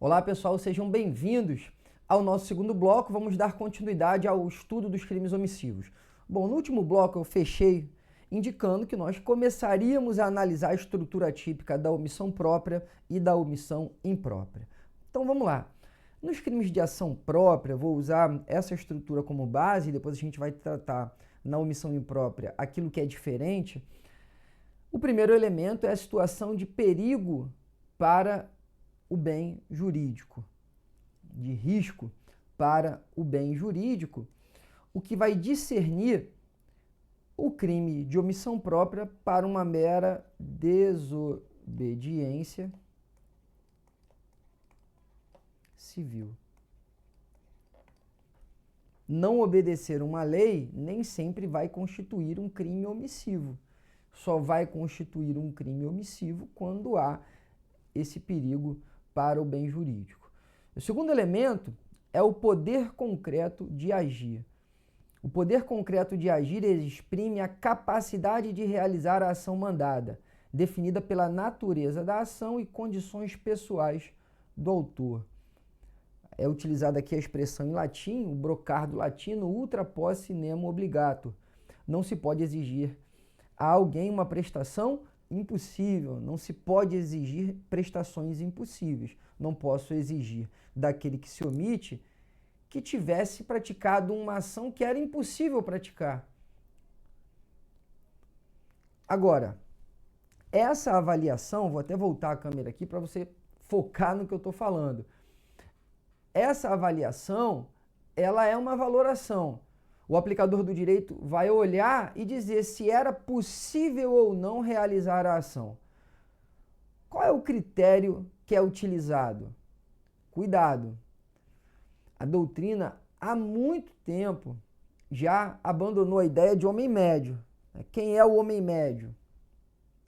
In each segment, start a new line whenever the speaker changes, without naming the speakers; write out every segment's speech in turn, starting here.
Olá pessoal, sejam bem-vindos ao nosso segundo bloco. Vamos dar continuidade ao estudo dos crimes omissivos. Bom, no último bloco eu fechei indicando que nós começaríamos a analisar a estrutura típica da omissão própria e da omissão imprópria. Então vamos lá. Nos crimes de ação própria, vou usar essa estrutura como base e depois a gente vai tratar na omissão imprópria aquilo que é diferente. O primeiro elemento é a situação de perigo para o bem jurídico, de risco para o bem jurídico, o que vai discernir o crime de omissão própria para uma mera desobediência civil. Não obedecer uma lei nem sempre vai constituir um crime omissivo. Só vai constituir um crime omissivo quando há esse perigo para o bem jurídico. O segundo elemento é o poder concreto de agir. O poder concreto de agir exprime a capacidade de realizar a ação mandada, definida pela natureza da ação e condições pessoais do autor. É utilizada aqui a expressão em latim, o brocardo latino, ultra posse nemo obligator. Não se pode exigir a alguém uma prestação impossível, não se pode exigir prestações impossíveis. Não posso exigir daquele que se omite que tivesse praticado uma ação que era impossível praticar. Agora, essa avaliação, vou até voltar a câmera aqui para você focar no que eu estou falando. Essa avaliação, ela é uma valoração. O aplicador do direito vai olhar e dizer se era possível ou não realizar a ação. Qual é o critério que é utilizado? Cuidado! A doutrina, há muito tempo, já abandonou a ideia de homem médio. Quem é o homem médio?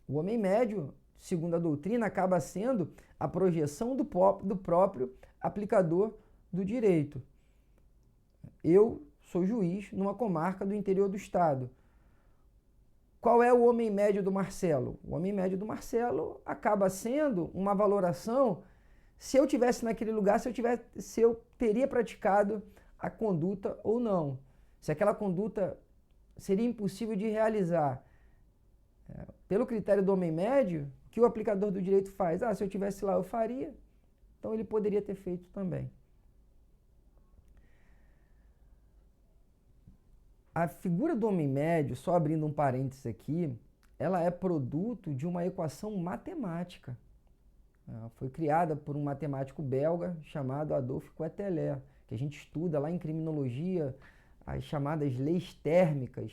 O homem médio, segundo a doutrina, acaba sendo a projeção do próprio aplicador do direito. Eu sou juiz numa comarca do interior do estado. Qual é o homem médio do Marcelo? O homem médio do Marcelo acaba sendo uma valoração se eu tivesse naquele lugar, se eu teria praticado a conduta ou não. Se aquela conduta seria impossível de realizar. Pelo critério do homem médio, o que o aplicador do direito faz? Se eu tivesse lá, eu faria. Então ele poderia ter feito também. A figura do homem médio, só abrindo um parênteses aqui, ela é produto de uma equação matemática. Ela foi criada por um matemático belga chamado Adolphe Quetelet, que a gente estuda lá em criminologia, as chamadas leis térmicas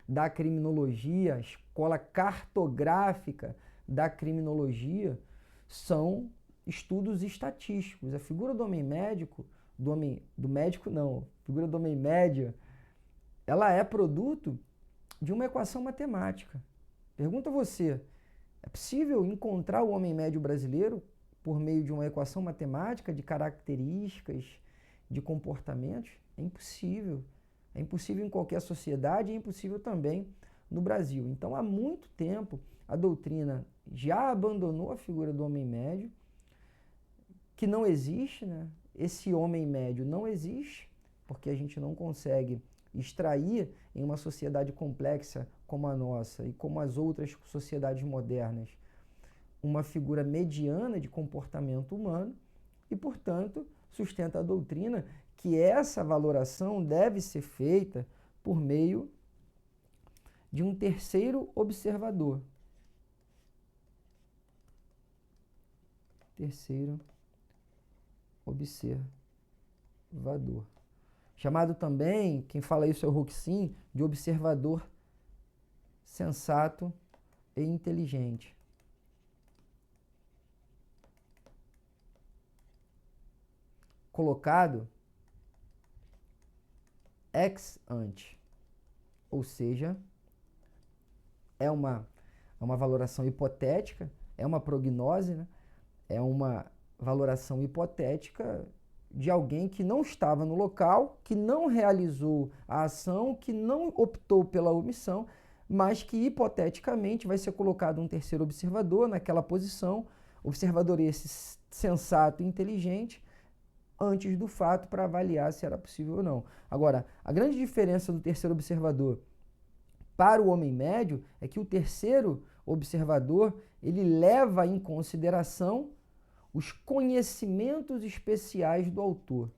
da criminologia, a escola cartográfica da criminologia, são estudos estatísticos. A figura do homem médico, a figura do homem médio, ela é produto de uma equação matemática. Pergunta a você, é possível encontrar o homem médio brasileiro por meio de uma equação matemática de características, de comportamentos? É impossível. É impossível em qualquer sociedade e é impossível também no Brasil. Então, há muito tempo, a doutrina já abandonou a figura do homem médio, que não existe, né? Esse homem médio não existe, porque a gente não consegue extrair em uma sociedade complexa como a nossa e como as outras sociedades modernas uma figura mediana de comportamento humano e, portanto, sustenta a doutrina que essa valoração deve ser feita por meio de um terceiro observador. Terceiro observador. Chamado também, quem fala isso é o Roxin, de observador sensato e inteligente. Colocado ex ante, ou seja, é uma valoração hipotética, é uma prognose, né? É uma valoração hipotética de alguém que não estava no local, que não realizou a ação, que não optou pela omissão, mas que hipoteticamente vai ser colocado um terceiro observador naquela posição Observador esse sensato e inteligente antes do fato para avaliar se era possível ou não. Agora, a grande diferença do terceiro observador para o homem médio é que o terceiro observador ele leva em consideração os conhecimentos especiais do autor.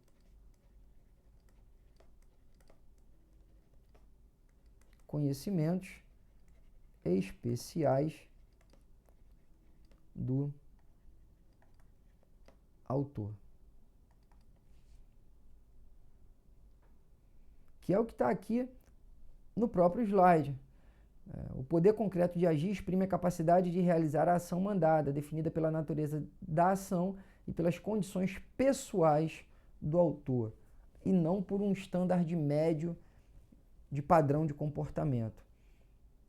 Conhecimentos especiais do autor. Que é o que está aqui no próprio slide. O poder concreto de agir exprime a capacidade de realizar a ação mandada, definida pela natureza da ação e pelas condições pessoais do autor, e não por um estándar médio de padrão de comportamento.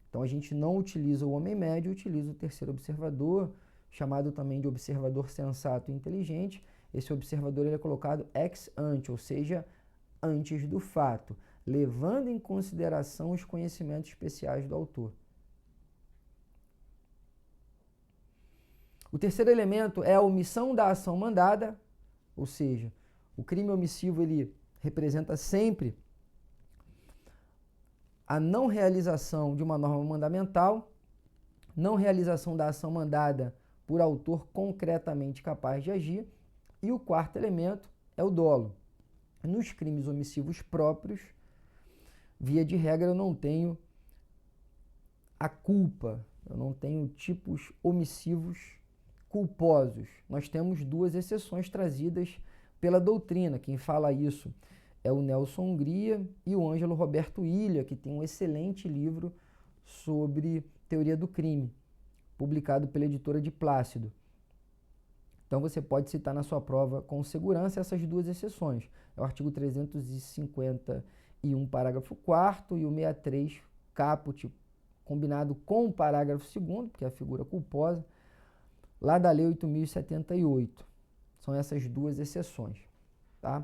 Então a gente não utiliza o homem médio, utiliza o terceiro observador, chamado também de observador sensato e inteligente. Esse observador ele é colocado ex ante, ou seja, antes do fato, levando em consideração os conhecimentos especiais do autor. O terceiro elemento é a omissão da ação mandada, ou seja, o crime omissivo ele representa sempre a não realização de uma norma mandamental, não realização da ação mandada por autor concretamente capaz de agir, e o quarto elemento é o dolo. Nos crimes omissivos próprios, via de regra, eu não tenho a culpa, eu não tenho tipos omissivos culposos. Nós temos duas exceções trazidas pela doutrina. Quem fala isso é o Nelson Hungria e o Ângelo Roberto Ilha, que tem um excelente livro sobre teoria do crime, publicado pela editora de Plácido. Então você pode citar na sua prova com segurança essas duas exceções. É o artigo 351, parágrafo 4º e o 63, caput, combinado com o parágrafo 2º, que é a figura culposa, lá da Lei 8.078. São essas duas exceções, tá?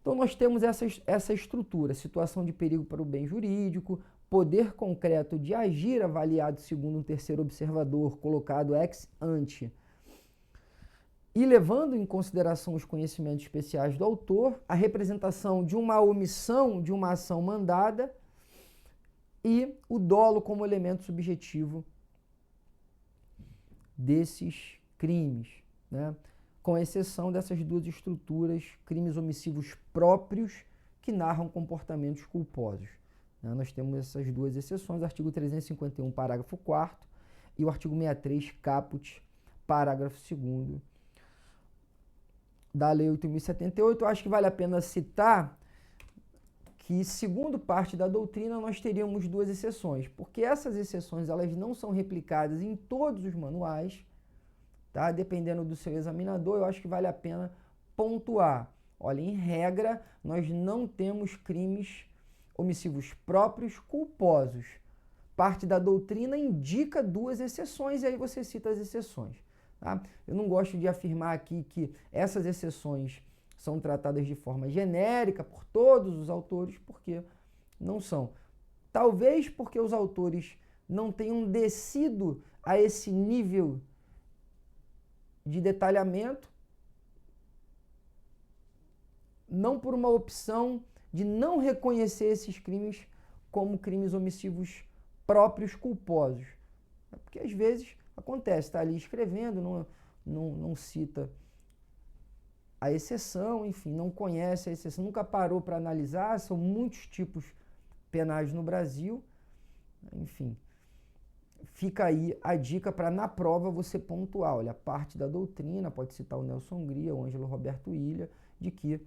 Então nós temos essa estrutura, situação de perigo para o bem jurídico, poder concreto de agir avaliado segundo um terceiro observador, colocado ex ante, e levando em consideração os conhecimentos especiais do autor, a representação de uma omissão de uma ação mandada e o dolo como elemento subjetivo desses crimes, né? Com exceção dessas duas estruturas, crimes omissivos próprios que narram comportamentos culposos. Né? Nós temos essas duas exceções, artigo 351, parágrafo 4º e o artigo 63, caput, parágrafo 2º da Lei 8.078. Eu acho que vale a pena citar que, segundo parte da doutrina, nós teríamos duas exceções, porque essas exceções elas não são replicadas em todos os manuais, tá? Dependendo do seu examinador, eu acho que vale a pena pontuar. Olha, em regra, nós não temos crimes omissivos próprios culposos. Parte da doutrina indica duas exceções e aí você cita as exceções. Tá? Eu não gosto de afirmar aqui que essas exceções são tratadas de forma genérica por todos os autores, porque não são. Talvez porque os autores não tenham descido a esse nível de detalhamento, não por uma opção de não reconhecer esses crimes como crimes omissivos próprios culposos. Porque às vezes acontece, está ali escrevendo, não cita a exceção, enfim, não conhece a exceção, nunca parou para analisar, são muitos tipos penais no Brasil, enfim. Fica aí a dica para na prova você pontuar, olha, parte da doutrina, pode citar o Nelson Hungria, o Ângelo Roberto Ilha, de que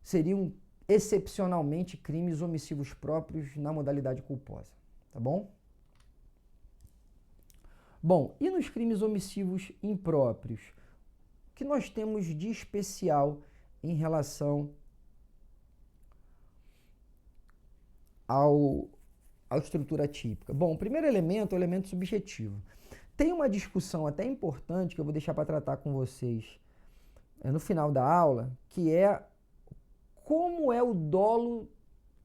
seriam excepcionalmente crimes omissivos próprios na modalidade culposa, tá bom? Bom, e nos crimes omissivos impróprios? O que nós temos de especial em relação à estrutura típica? Bom, o primeiro elemento é o elemento subjetivo. Tem uma discussão até importante que eu vou deixar para tratar com vocês no final da aula, que é como é o dolo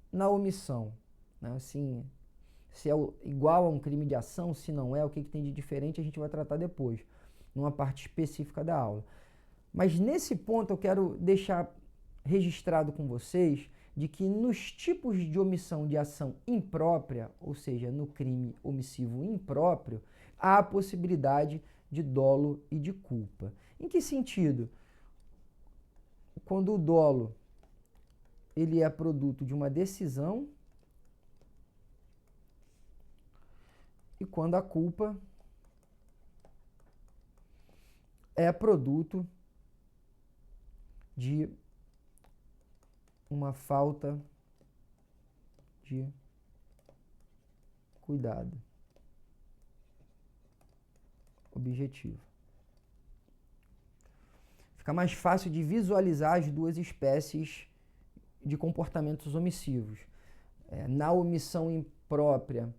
na omissão, né? Assim, se é igual a um crime de ação, se não é, o que tem de diferente, a gente vai tratar depois. numa parte específica da aula. Mas nesse ponto eu quero deixar registrado com vocês de que nos tipos de omissão de ação imprópria, ou seja, no crime omissivo impróprio, há a possibilidade de dolo e de culpa. Em que sentido? Quando o dolo ele é produto de uma decisão e quando a culpa é produto de uma falta de cuidado objetivo. Fica mais fácil de visualizar as duas espécies de comportamentos omissivos. Na omissão imprópria,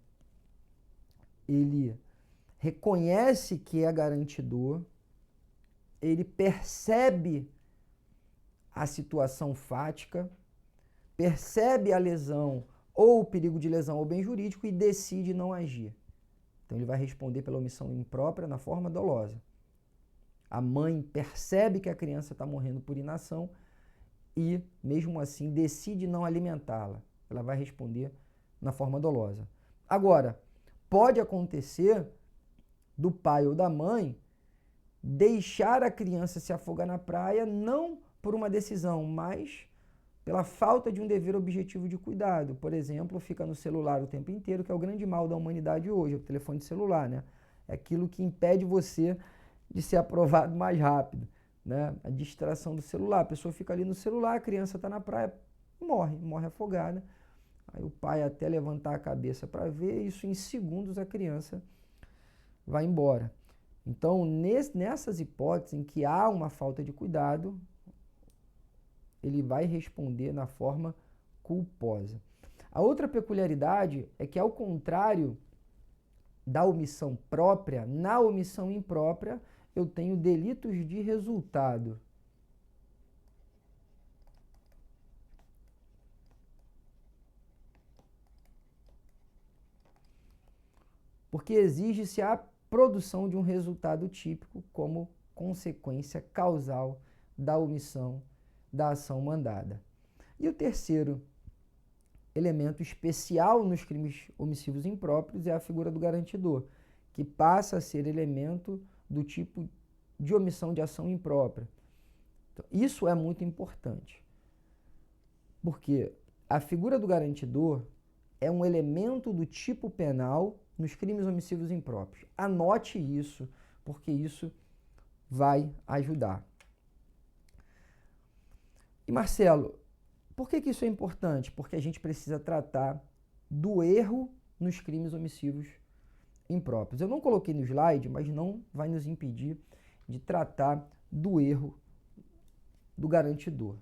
ele reconhece que é garantidor, ele percebe a situação fática, percebe a lesão ou o perigo de lesão ao bem jurídico e decide não agir. Então ele vai responder pela omissão imprópria na forma dolosa. A mãe percebe que a criança está morrendo por inação e, mesmo assim, decide não alimentá-la. Ela vai responder na forma dolosa. Agora, pode acontecer do pai ou da mãe deixar a criança se afogar na praia não por uma decisão, mas pela falta de um dever objetivo de cuidado. Por exemplo, fica no celular o tempo inteiro, que é o grande mal da humanidade hoje, o telefone celular, né? É aquilo que impede você de ser aprovado mais rápido, né? A distração do celular. A pessoa fica ali no celular, a criança está na praia, morre afogada. Aí o pai até levantar a cabeça para ver, isso em segundos a criança vai embora. Então, nessas hipóteses em que há uma falta de cuidado, ele vai responder na forma culposa. A outra peculiaridade é que, ao contrário da omissão própria, na omissão imprópria, eu tenho delitos de resultado. Porque exige-se a produção de um resultado típico como consequência causal da omissão da ação mandada. E o terceiro elemento especial nos crimes omissivos impróprios é a figura do garantidor, que passa a ser elemento do tipo de omissão de ação imprópria. Então, isso é muito importante, porque a figura do garantidor é um elemento do tipo penal nos crimes omissivos impróprios. Anote isso, porque isso vai ajudar. E Marcelo, por que isso é importante? Porque a gente precisa tratar do erro nos crimes omissivos impróprios. Eu não coloquei no slide, mas não vai nos impedir de tratar do erro do garantidor.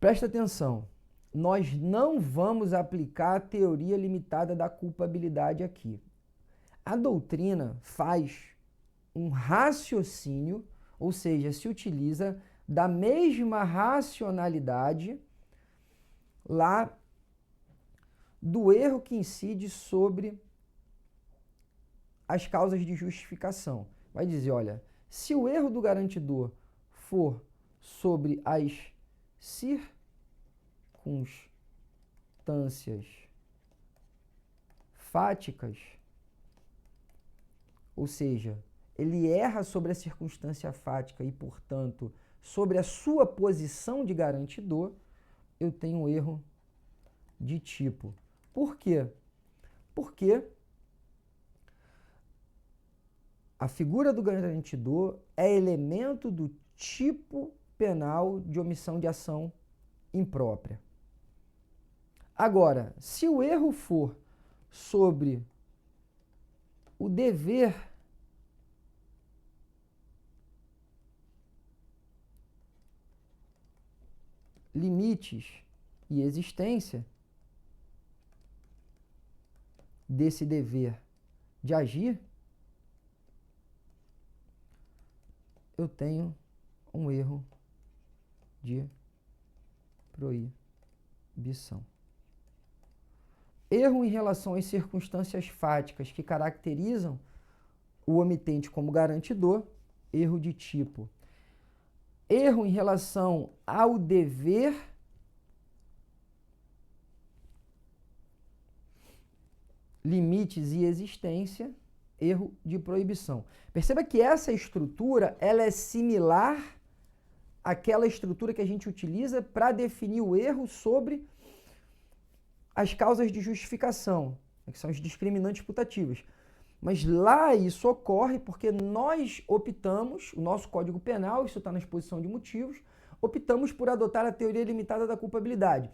Presta atenção, nós não vamos aplicar a teoria limitada da culpabilidade aqui. A doutrina faz um raciocínio, ou seja, se utiliza da mesma racionalidade lá do erro que incide sobre as causas de justificação. Vai dizer, olha, se o erro do garantidor for sobre as circunstâncias fáticas, ou seja, ele erra sobre a circunstância fática e, portanto, sobre a sua posição de garantidor, eu tenho um erro de tipo. Por quê? Porque a figura do garantidor é elemento do tipo penal de omissão de ação imprópria. Agora, se o erro for sobre o dever limites e existência desse dever de agir, eu tenho um erro de proibição. proibição. Erro em relação às circunstâncias fáticas que caracterizam o omitente como garantidor, erro de tipo. Erro em relação ao dever, limites e existência, erro de proibição. Perceba que essa estrutura ela é similar àquela estrutura que a gente utiliza para definir o erro sobre as causas de justificação, que são as discriminantes putativas. Mas lá isso ocorre porque nós optamos, o nosso Código Penal, isso está na exposição de motivos, optamos por adotar a teoria limitada da culpabilidade.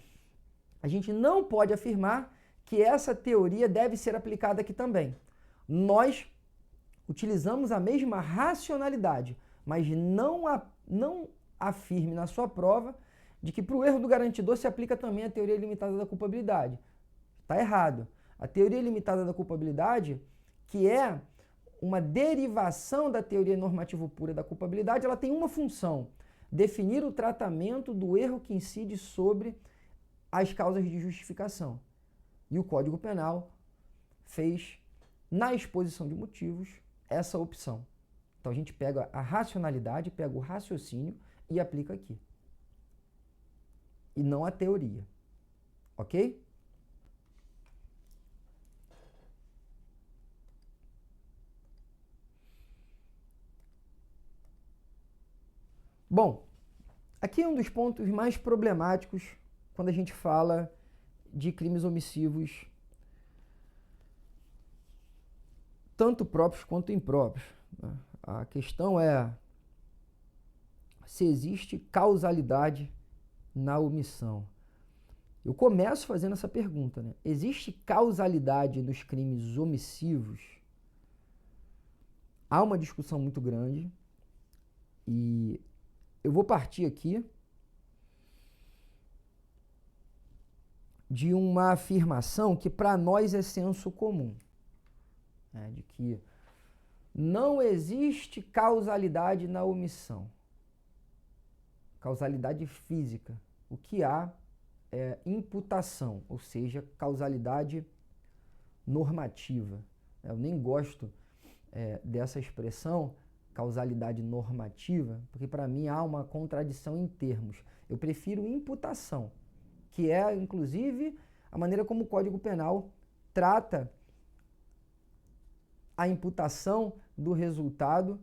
A gente não pode afirmar que essa teoria deve ser aplicada aqui também. Nós utilizamos a mesma racionalidade, mas não afirme na sua prova de que para o erro do garantidor se aplica também a teoria limitada da culpabilidade. Está errado. A teoria limitada da culpabilidade, que é uma derivação da teoria normativo pura da culpabilidade, ela tem uma função: definir o tratamento do erro que incide sobre as causas de justificação. E o Código Penal fez, na exposição de motivos, essa opção. Então a gente pega a racionalidade, pega o raciocínio e aplica aqui. E não a teoria. Ok? Bom, aqui é um dos pontos mais problemáticos quando a gente fala de crimes omissivos, tanto próprios quanto impróprios. A questão é se existe causalidade na omissão. Eu começo fazendo essa pergunta, né? Existe causalidade nos crimes omissivos? Há uma discussão muito grande e eu vou partir aqui de uma afirmação que para nós é senso comum, né? De que não existe causalidade na omissão, causalidade física. O que há é imputação, ou seja, causalidade normativa. Eu nem gosto dessa expressão, causalidade normativa, porque para mim há uma contradição em termos. Eu prefiro imputação, que é, inclusive, a maneira como o Código Penal trata a imputação do resultado,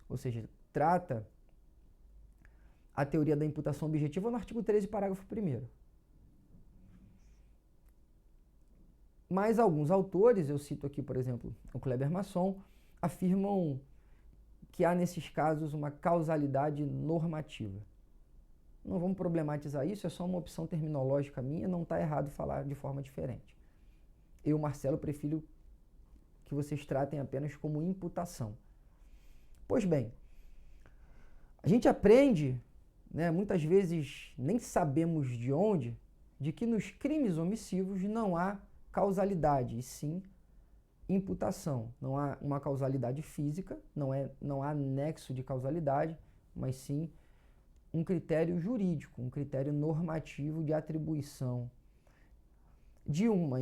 ou seja, trata a teoria da imputação objetiva no artigo 13, parágrafo 1º. Mas alguns autores, eu cito aqui, por exemplo, o Kleber Masson, afirmam que há nesses casos uma causalidade normativa. Não vamos problematizar isso, é só uma opção terminológica minha, não está errado falar de forma diferente. Eu, Marcelo, prefiro que vocês tratem apenas como imputação. Pois bem, a gente aprende, né, muitas vezes nem sabemos de onde, de que nos crimes omissivos não há causalidade, e sim imputação. Não há uma causalidade física, não há nexo de causalidade, mas sim um critério jurídico, um critério normativo de atribuição de uma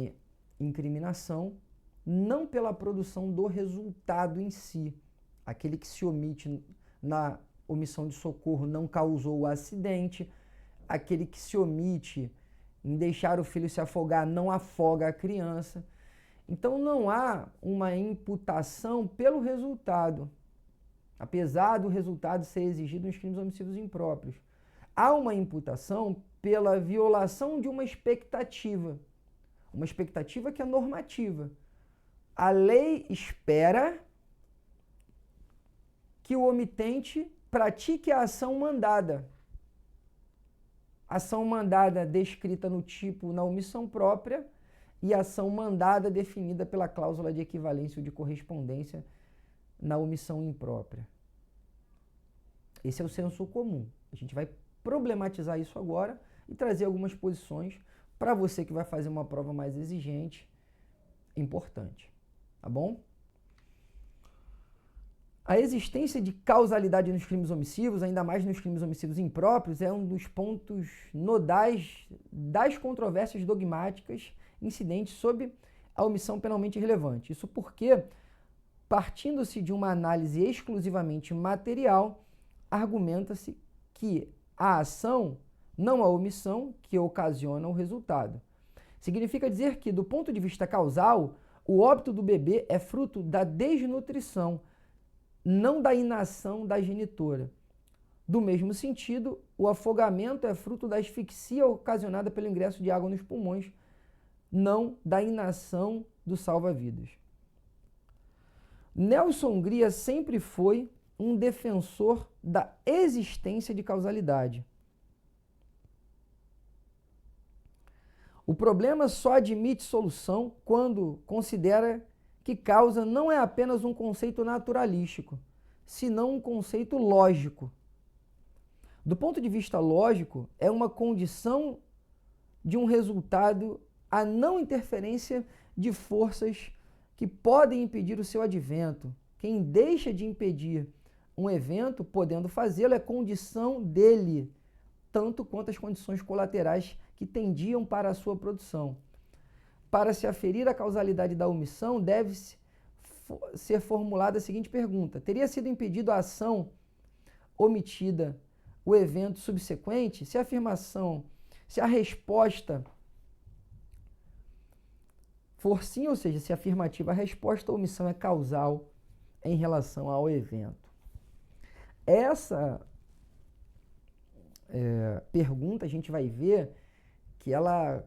incriminação, não pela produção do resultado em si. Aquele que se omite na omissão de socorro não causou o acidente, aquele que se omite em deixar o filho se afogar não afoga a criança. Então não há uma imputação pelo resultado, apesar do resultado ser exigido nos crimes omissivos impróprios. Há uma imputação pela violação de uma expectativa que é normativa. A lei espera que o omitente pratique a ação mandada. Ação mandada descrita no tipo na omissão própria e ação mandada definida pela cláusula de equivalência ou de correspondência na omissão imprópria. Esse é o senso comum. A gente vai problematizar isso agora e trazer algumas posições para você que vai fazer uma prova mais exigente, importante. Tá bom? A existência de causalidade nos crimes omissivos, ainda mais nos crimes omissivos impróprios, é um dos pontos nodais das controvérsias dogmáticas incidentes sobre a omissão penalmente relevante. Isso porque, partindo-se de uma análise exclusivamente material, argumenta-se que a ação, não a omissão, que ocasiona o resultado. Significa dizer que, do ponto de vista causal, o óbito do bebê é fruto da desnutrição, não da inação da genitora. Do mesmo sentido, o afogamento é fruto da asfixia ocasionada pelo ingresso de água nos pulmões, não da inação do salva-vidas. Nelson Hungria sempre foi um defensor da existência de causalidade. O problema só admite solução quando considera que causa não é apenas um conceito naturalístico, senão um conceito lógico. Do ponto de vista lógico, é uma condição de um resultado a não interferência de forças que podem impedir o seu advento. Quem deixa de impedir um evento, podendo fazê-lo, é condição dele, tanto quanto as condições colaterais que tendiam para a sua produção. Para se aferir a causalidade da omissão, deve-se ser formulada a seguinte pergunta: teria sido impedido a ação omitida o evento subsequente? Se a resposta for sim, ou seja, se afirmativa, a resposta à omissão é causal em relação ao evento. Essa pergunta a gente vai ver que ela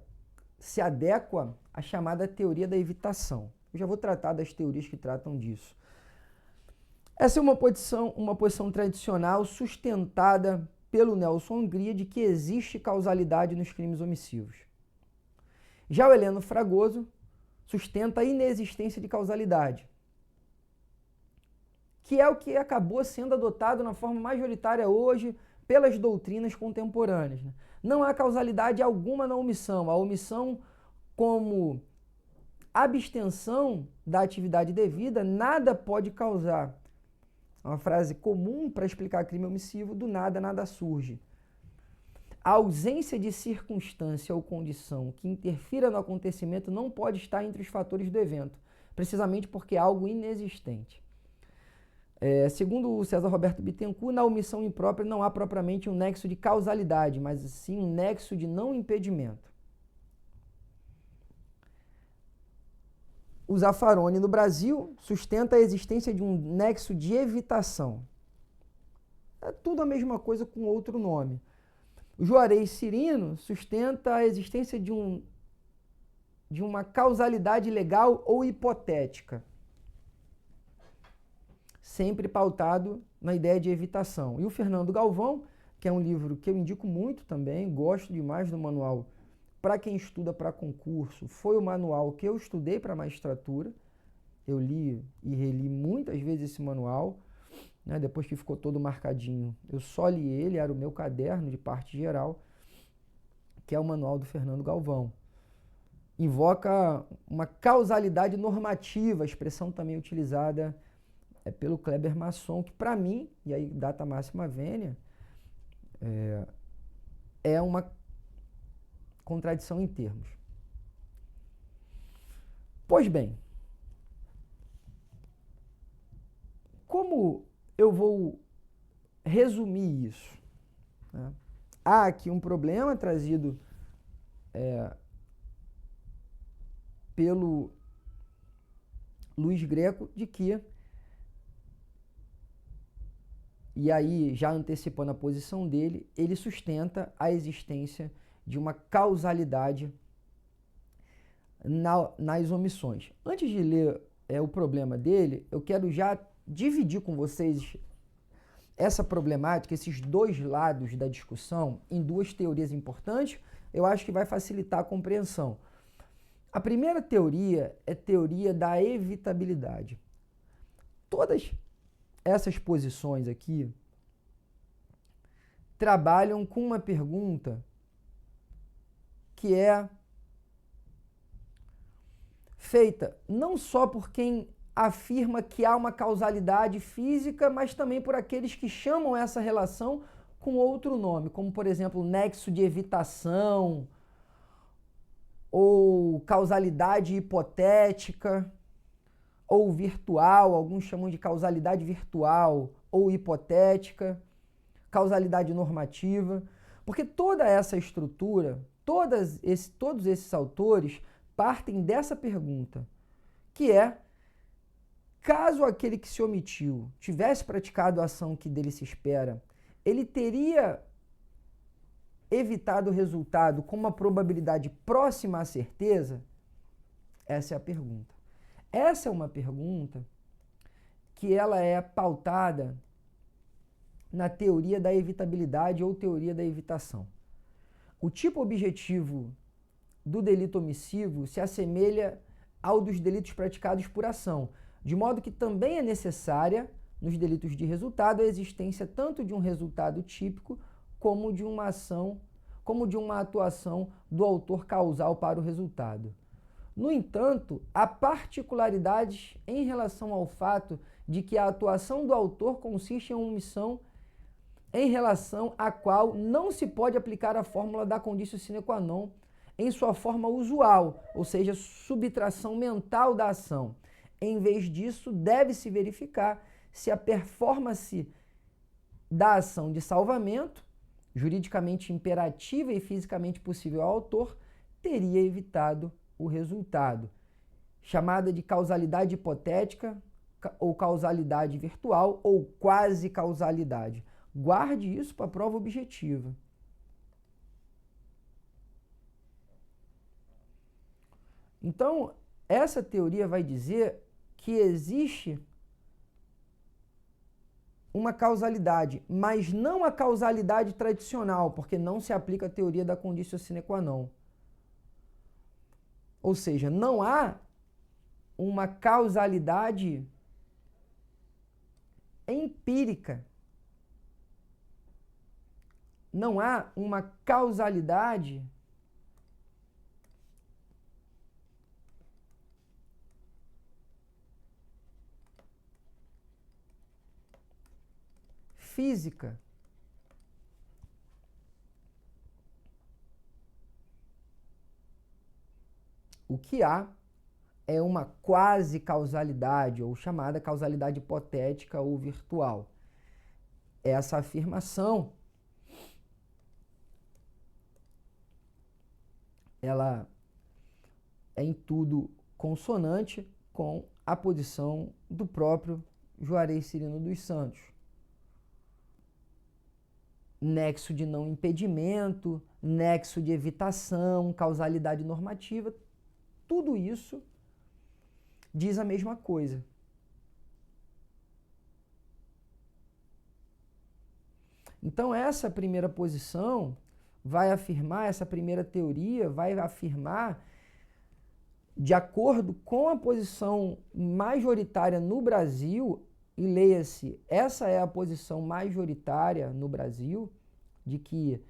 se adequa à chamada teoria da evitação. Eu já vou tratar das teorias que tratam disso. Essa é uma posição tradicional sustentada pelo Nelson Hungria de que existe causalidade nos crimes omissivos. Já o Heleno Fragoso sustenta a inexistência de causalidade, que é o que acabou sendo adotado na forma majoritária hoje pelas doutrinas contemporâneas. Não há causalidade alguma na omissão. A omissão, como abstenção da atividade devida, nada pode causar. É uma frase comum para explicar crime omissivo: do nada, nada surge. A ausência de circunstância ou condição que interfira no acontecimento não pode estar entre os fatores do evento, precisamente porque é algo inexistente. Segundo o César Roberto Bittencourt, na omissão imprópria não há propriamente um nexo de causalidade, mas sim um nexo de não impedimento. O Zaffaroni, no Brasil, sustenta a existência de um nexo de evitação. É tudo a mesma coisa com outro nome. O Juarez Cirino sustenta a existência de uma causalidade legal ou hipotética, sempre pautado na ideia de evitação. E o Fernando Galvão, que é um livro que eu indico muito também, gosto demais do manual para quem estuda para concurso, foi o manual que eu estudei para magistratura. Eu li e reli muitas vezes esse manual, né? Depois que ficou todo marcadinho, eu só li ele, era o meu caderno de parte geral, que é o manual do Fernando Galvão. Invoca uma causalidade normativa, a expressão também utilizada pelo Kleber Masson, que para mim, e aí data máxima vênia, é uma contradição em termos. Pois bem, como eu vou resumir isso? Né? Há aqui um problema trazido pelo Luiz Greco de que, e aí já antecipando a posição dele, ele sustenta a existência de uma causalidade nas omissões. Antes de ler o problema dele, eu quero já dividir com vocês essa problemática, esses dois lados da discussão, em duas teorias importantes. Eu acho que vai facilitar a compreensão. A primeira teoria é a teoria da evitabilidade. Todas essas posições aqui trabalham com uma pergunta que é feita não só por quem afirma que há uma causalidade física, mas também por aqueles que chamam essa relação com outro nome, como por exemplo nexo de evitação ou causalidade hipotética ou virtual, alguns chamam de causalidade virtual ou hipotética, causalidade normativa, porque toda essa estrutura, todos esses autores partem dessa pergunta, que é: caso aquele que se omitiu tivesse praticado a ação que dele se espera, ele teria evitado o resultado com uma probabilidade próxima à certeza? Essa é a pergunta. Essa é uma pergunta que ela é pautada na teoria da evitabilidade ou teoria da evitação. O tipo objetivo do delito omissivo se assemelha ao dos delitos praticados por ação, de modo que também é necessária, nos delitos de resultado, a existência tanto de um resultado típico como de uma ação, como de uma atuação do autor causal para o resultado. No entanto, há particularidades em relação ao fato de que a atuação do autor consiste em uma omissão em relação à qual não se pode aplicar a fórmula da conditio sine qua non em sua forma usual, ou seja, subtração mental da ação. Em vez disso, deve-se verificar se a performance da ação de salvamento, juridicamente imperativa e fisicamente possível ao autor, teria evitado o resultado, chamada de causalidade hipotética ou causalidade virtual ou quase causalidade. Guarde isso para a prova objetiva. Então, essa teoria vai dizer que existe uma causalidade, mas não a causalidade tradicional, porque não se aplica a teoria da conditio sine qua non. Ou seja, não há uma causalidade empírica. Não há uma causalidade física. O que há é uma quase causalidade, ou chamada causalidade hipotética ou virtual. Essa afirmação, ela é em tudo consonante com a posição do próprio Juarez Cirino dos Santos. Nexo de não impedimento, nexo de evitação, causalidade normativa, tudo isso diz a mesma coisa. Então, essa primeira posição vai afirmar, essa primeira teoria vai afirmar, de acordo com a posição majoritária no Brasil, e leia-se, essa é a posição majoritária no Brasil, de que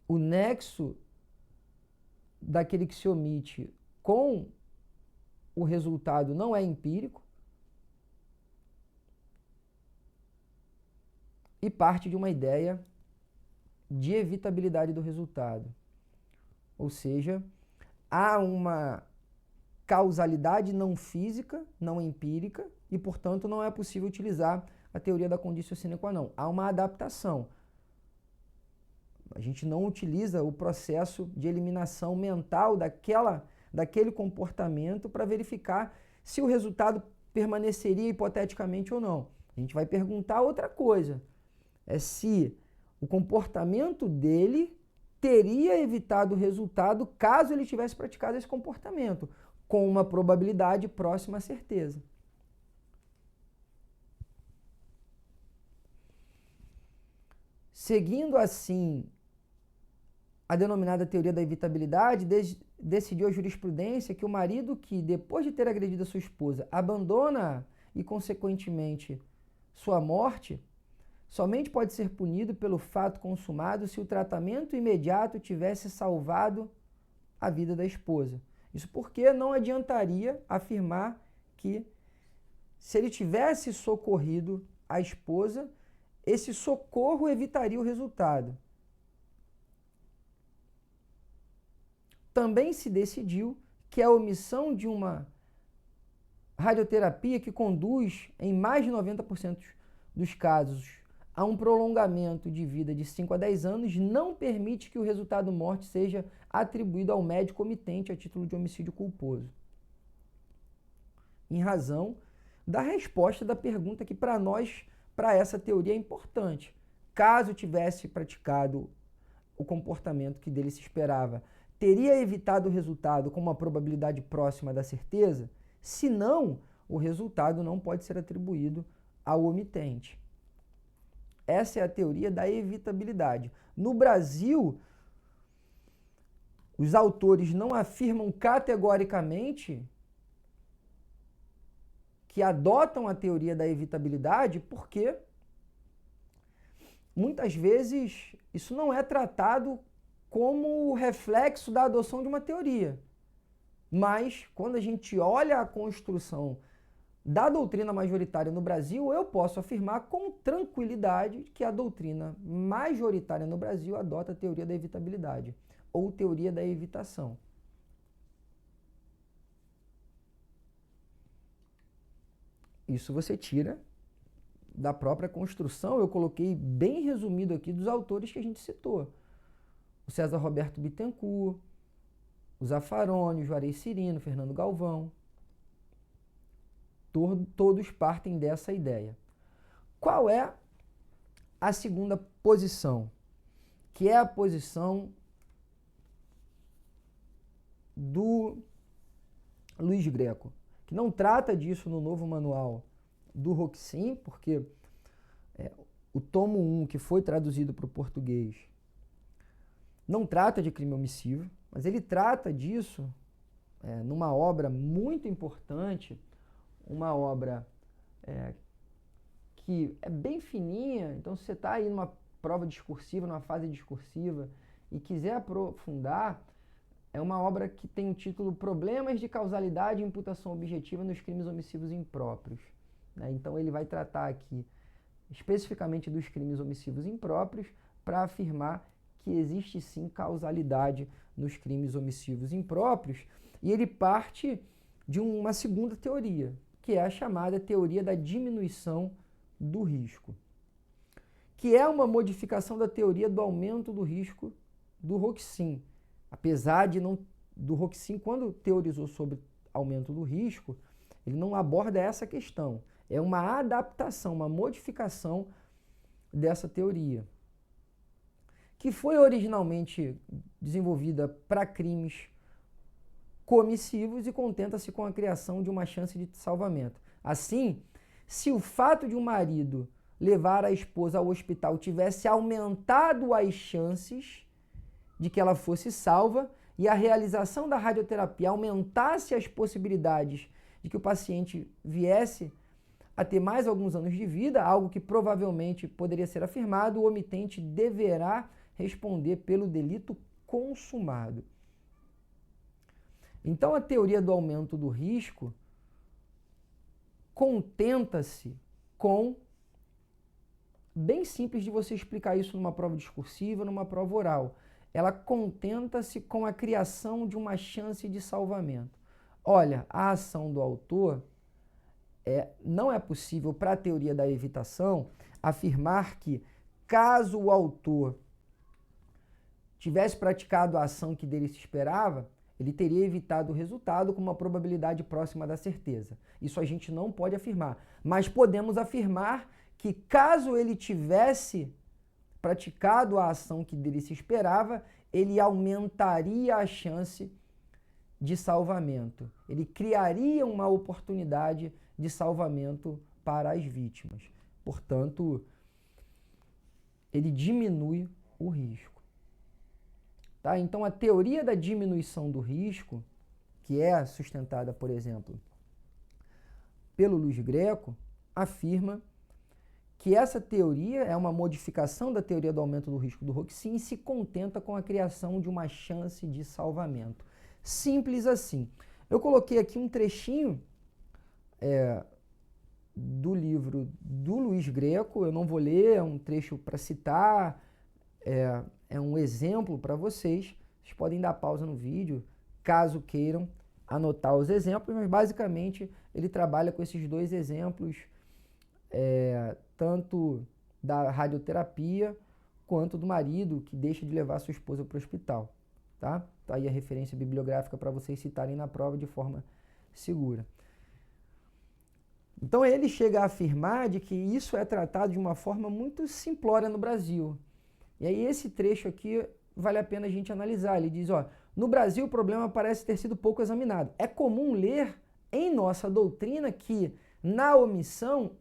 o nexo daquele que se omite com o resultado não é empírico e parte de uma ideia de evitabilidade do resultado. Ou seja, há uma causalidade não física, não empírica, e, portanto, não é possível utilizar a teoria da conditio sine qua non. Há uma adaptação. A gente não utiliza o processo de eliminação mental daquele comportamento para verificar se o resultado permaneceria hipoteticamente ou não. A gente vai perguntar outra coisa. É se o comportamento dele teria evitado o resultado caso ele tivesse praticado esse comportamento, com uma probabilidade próxima à certeza. Seguindo assim a denominada teoria da evitabilidade, decidiu a jurisprudência que o marido que, depois de ter agredido a sua esposa, abandona e, consequentemente, sua morte, somente pode ser punido pelo fato consumado se o tratamento imediato tivesse salvado a vida da esposa. Isso porque não adiantaria afirmar que se ele tivesse socorrido a esposa, esse socorro evitaria o resultado. Também se decidiu que a omissão de uma radioterapia que conduz, em mais de 90% dos casos, a um prolongamento de vida de 5 a 10 anos, não permite que o resultado morte seja atribuído ao médico omitente a título de homicídio culposo. Em razão da resposta da pergunta que para nós, para essa teoria é importante. Caso tivesse praticado o comportamento que dele se esperava, teria evitado o resultado com uma probabilidade próxima da certeza? Se não, o resultado não pode ser atribuído ao omitente. Essa é a teoria da evitabilidade. No Brasil, os autores não afirmam categoricamente que adotam a teoria da evitabilidade porque muitas vezes isso não é tratado como reflexo da adoção de uma teoria. Mas, quando a gente olha a construção da doutrina majoritária no Brasil, eu posso afirmar com tranquilidade que a doutrina majoritária no Brasil adota a teoria da evitabilidade, ou teoria da evitação. Isso você tira da própria construção, eu coloquei bem resumido aqui dos autores que a gente citou. O César Roberto Bittencourt, o Zaffaroni, o Juarez Cirino, Fernando Galvão. Todos partem dessa ideia. Qual é a segunda posição? Que é a posição do Luiz Greco, que não trata disso no novo manual do Roxin, porque o tomo 1, que foi traduzido para o português, não trata de crime omissivo, mas ele trata disso numa obra muito importante, uma obra que é bem fininha. Então, se você está aí numa prova discursiva, numa fase discursiva, e quiser aprofundar, é uma obra que tem o título Problemas de Causalidade e Imputação Objetiva nos Crimes Omissivos Impróprios. Então, ele vai tratar aqui especificamente dos crimes omissivos impróprios para afirmar que existe sim causalidade nos crimes omissivos impróprios, e ele parte de uma segunda teoria, que é a chamada teoria da diminuição do risco, que é uma modificação da teoria do aumento do risco do Roxin. Apesar de não, do Roxin, quando teorizou sobre aumento do risco, ele não aborda essa questão. É uma adaptação, uma modificação dessa teoria, que foi originalmente desenvolvida para crimes comissivos e contenta-se com a criação de uma chance de salvamento. Assim, se o fato de um marido levar a esposa ao hospital tivesse aumentado as chances de que ela fosse salva e a realização da radioterapia aumentasse as possibilidades de que o paciente viesse a ter mais alguns anos de vida, algo que provavelmente poderia ser afirmado, o omitente deverá responder pelo delito consumado. Então, a teoria do aumento do risco contenta-se com, bem simples de você explicar isso numa prova discursiva, numa prova oral, ela contenta-se com a criação de uma chance de salvamento. Olha, a ação do autor não é possível, para a teoria da evitação, afirmar que, caso o autor tivesse praticado a ação que dele se esperava, ele teria evitado o resultado com uma probabilidade próxima da certeza. Isso a gente não pode afirmar, mas podemos afirmar que, caso ele tivesse praticado a ação que dele se esperava, ele aumentaria a chance de salvamento. Ele criaria uma oportunidade de salvamento para as vítimas. Portanto, ele diminui o risco. Tá? Então, a teoria da diminuição do risco, que é sustentada, por exemplo, pelo Luiz Greco, afirma que essa teoria é uma modificação da teoria do aumento do risco do Roxin e se contenta com a criação de uma chance de salvamento. Simples assim. Eu coloquei aqui um trechinho do livro do Luiz Greco. Eu não vou ler, é um trecho para citar, é um exemplo para vocês. Vocês podem dar pausa no vídeo, caso queiram anotar os exemplos, mas basicamente ele trabalha com esses dois exemplos, tanto da radioterapia quanto do marido que deixa de levar sua esposa para o hospital. Tá? Tá aí a referência bibliográfica para vocês citarem na prova de forma segura. Então ele chega a afirmar de que isso é tratado de uma forma muito simplória no Brasil. E aí esse trecho aqui vale a pena a gente analisar. Ele diz, ó, no Brasil o problema parece ter sido pouco examinado. É comum ler em nossa doutrina que, na omissão,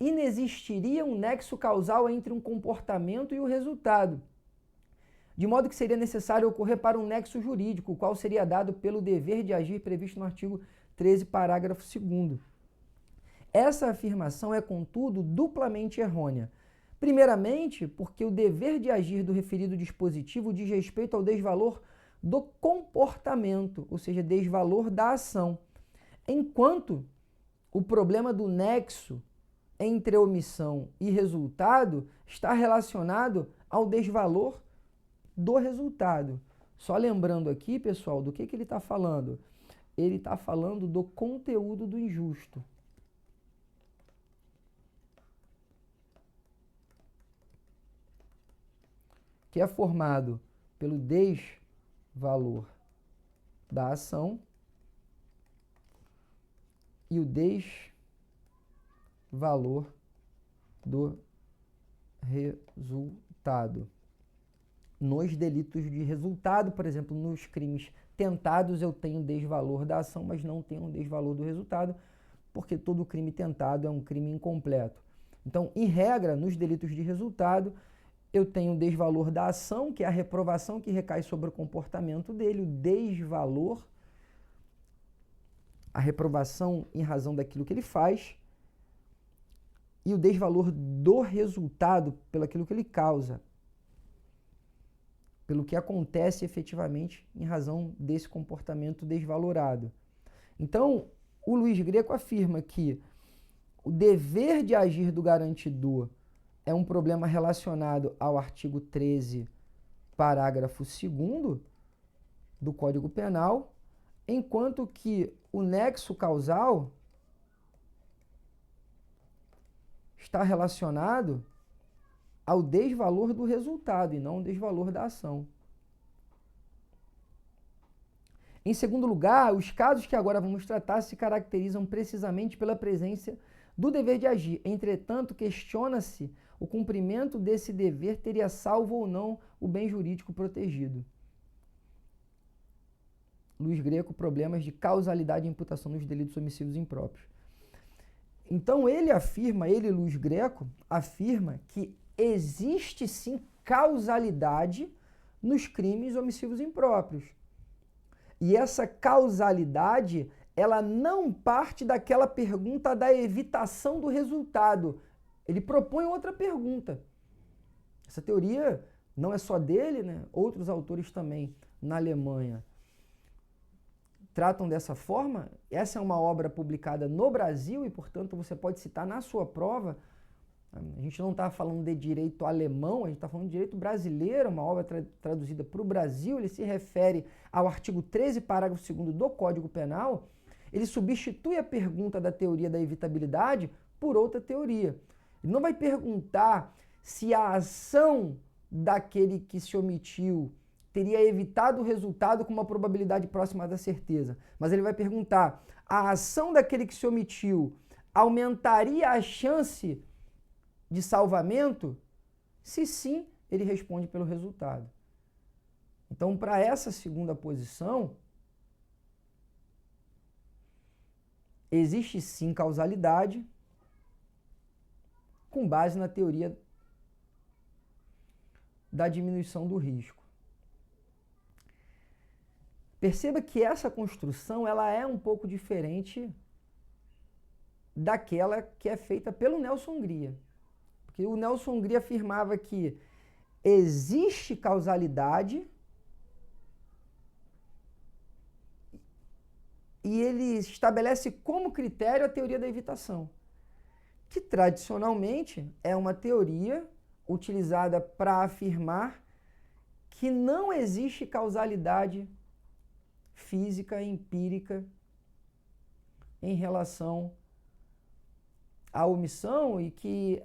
inexistiria um nexo causal entre um comportamento e o resultado, de modo que seria necessário ocorrer para um nexo jurídico, o qual seria dado pelo dever de agir previsto no artigo 13, parágrafo 2º. Essa afirmação é, contudo, duplamente errônea. Primeiramente, porque o dever de agir do referido dispositivo diz respeito ao desvalor do comportamento, ou seja, desvalor da ação, enquanto o problema do nexo entre omissão e resultado está relacionado ao desvalor do resultado. Só lembrando aqui, pessoal, do que ele está falando? Ele está falando do conteúdo do injusto. Que é formado pelo desvalor da ação e o desvalor do resultado. Nos delitos de resultado, por exemplo, nos crimes tentados, eu tenho desvalor da ação, mas não tenho desvalor do resultado, porque todo crime tentado é um crime incompleto. Então, em regra, nos delitos de resultado, eu tenho o desvalor da ação, que é a reprovação que recai sobre o comportamento dele, o desvalor, a reprovação em razão daquilo que ele faz, e o desvalor do resultado pelo aquilo que ele causa, pelo que acontece efetivamente em razão desse comportamento desvalorado. Então, o Luiz Greco afirma que o dever de agir do garantidor é um problema relacionado ao artigo 13, parágrafo 2º do Código Penal, enquanto que o nexo causal está relacionado ao desvalor do resultado e não ao desvalor da ação. Em segundo lugar, os casos que agora vamos tratar se caracterizam precisamente pela presença do dever de agir. Entretanto, questiona-se o cumprimento desse dever teria salvo ou não o bem jurídico protegido. Luiz Greco, problemas de causalidade e imputação dos delitos omissivos impróprios. Então Luiz Greco, afirma que existe sim causalidade nos crimes omissivos impróprios. E essa causalidade, ela não parte daquela pergunta da evitação do resultado. Ele propõe outra pergunta. Essa teoria não é só dele, né? Outros autores também na Alemanha tratam dessa forma. Essa é uma obra publicada no Brasil e, portanto, você pode citar na sua prova. A gente não está falando de direito alemão, a gente está falando de direito brasileiro, uma obra traduzida para o Brasil. Ele se refere ao artigo 13, parágrafo 2º do Código Penal. Ele substitui a pergunta da teoria da evitabilidade por outra teoria. Ele não vai perguntar se a ação daquele que se omitiu teria evitado o resultado com uma probabilidade próxima da certeza. Mas ele vai perguntar, a ação daquele que se omitiu aumentaria a chance de salvamento? Se sim, ele responde pelo resultado. Então, para essa segunda posição, existe sim causalidade com base na teoria da diminuição do risco. Perceba que essa construção ela é um pouco diferente daquela que é feita pelo Nelson Hungria. Porque o Nelson Hungria afirmava que existe causalidade e ele estabelece como critério a teoria da evitação. que tradicionalmente é uma teoria utilizada para afirmar que não existe causalidade física empírica em relação à omissão e que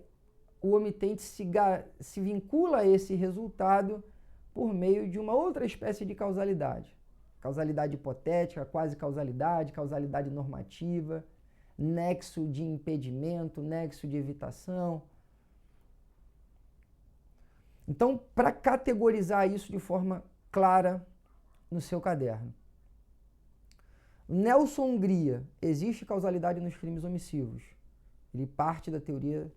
o omitente se vincula a esse resultado por meio de uma outra espécie de causalidade. Causalidade hipotética, quase causalidade, causalidade normativa, nexo de impedimento, nexo de evitação. Então, para categorizar isso de forma clara no seu caderno. Nelson Hungria, existe causalidade nos crimes omissivos. Ele parte da teoria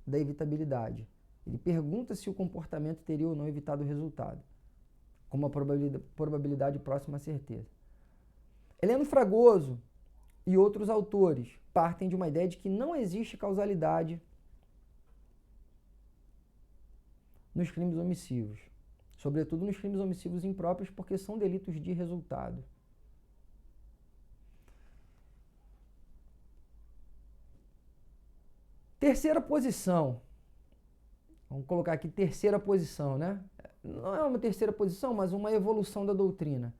da evitabilidade. Ele pergunta se o comportamento teria ou não evitado o resultado, com uma probabilidade próxima à certeza. Heleno Fragoso e outros autores partem de uma ideia de que não existe causalidade nos crimes omissivos, sobretudo nos crimes omissivos impróprios, porque são delitos de resultado. Terceira posição. Vamos colocar aqui terceira posição, né? Não é uma terceira posição, mas uma evolução da doutrina.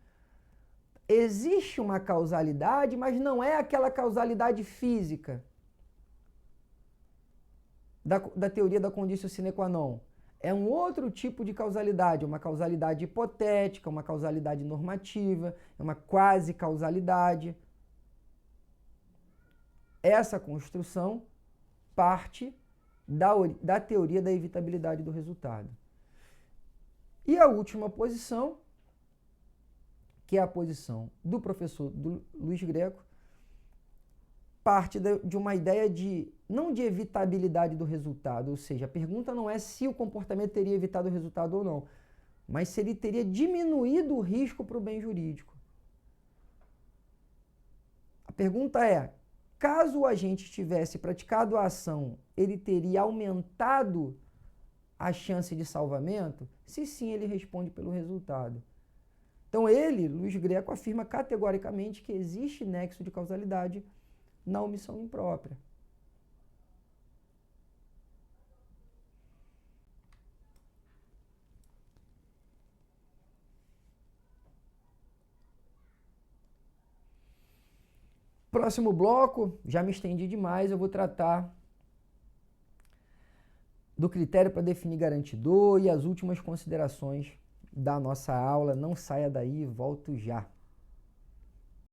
Existe uma causalidade, mas não é aquela causalidade física da teoria da conditio sine qua non. É um outro tipo de causalidade, uma causalidade hipotética, uma causalidade normativa, uma quase causalidade. Essa construção parte da teoria da evitabilidade do resultado. E a última posição, que é a posição do professor Luiz Greco, parte de uma ideia não de evitabilidade do resultado, ou seja, a pergunta não é se o comportamento teria evitado o resultado ou não, mas se ele teria diminuído o risco para o bem jurídico. A pergunta é, caso o agente tivesse praticado a ação, ele teria aumentado a chance de salvamento? Se sim, ele responde pelo resultado. Então ele, Luiz Greco, afirma categoricamente que existe nexo de causalidade na omissão imprópria. Próximo bloco, já me estendi demais, eu vou tratar do critério para definir garantidor e as últimas considerações da nossa aula. Não saia daí, volto já.